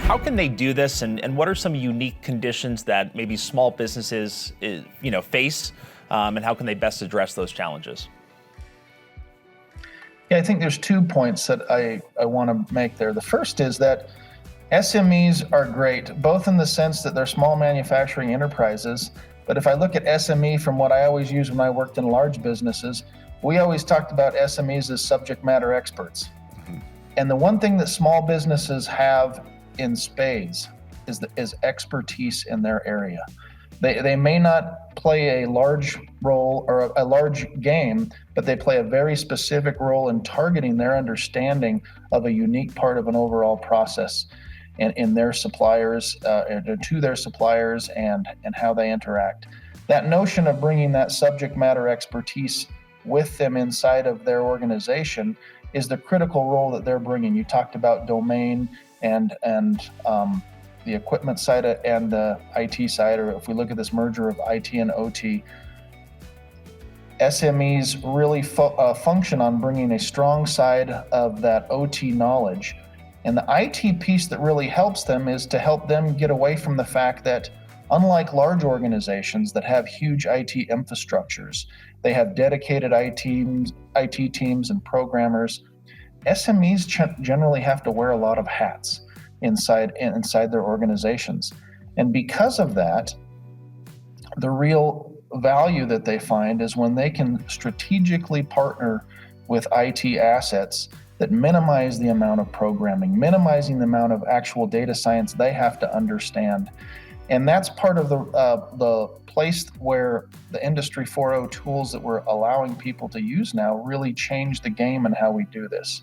How can they do this, and what are some unique conditions that maybe small businesses face, and how can they best address those challenges? Yeah, I think there's 2 points that I want to make there. The first is that SMEs are great, both in the sense that they're small manufacturing enterprises. But if I look at SME from what I always used when I worked in large businesses, we always talked about SMEs as subject matter experts. Mm-hmm. And the one thing that small businesses have in spades is expertise in their area. They may not play a large role or a large game, but they play a very specific role in targeting their understanding of a unique part of an overall process and in their suppliers, to their suppliers and how they interact. That notion of bringing that subject matter expertise with them inside of their organization is the critical role that they're bringing. You talked about domain and the equipment side and the IT side, or if we look at this merger of IT and OT, SMEs really function on bringing a strong side of that OT knowledge. And the IT piece that really helps them is to help them get away from the fact that, unlike large organizations that have huge IT infrastructures, they have dedicated IT teams and programmers. SMEs generally have to wear a lot of hats inside their organizations. And because of that, the real value that they find is when they can strategically partner with IT assets that minimize the amount of programming, minimizing the amount of actual data science they have to understand. And that's part of the place where the Industry 4.0 tools that we're allowing people to use now really change the game and how we do this.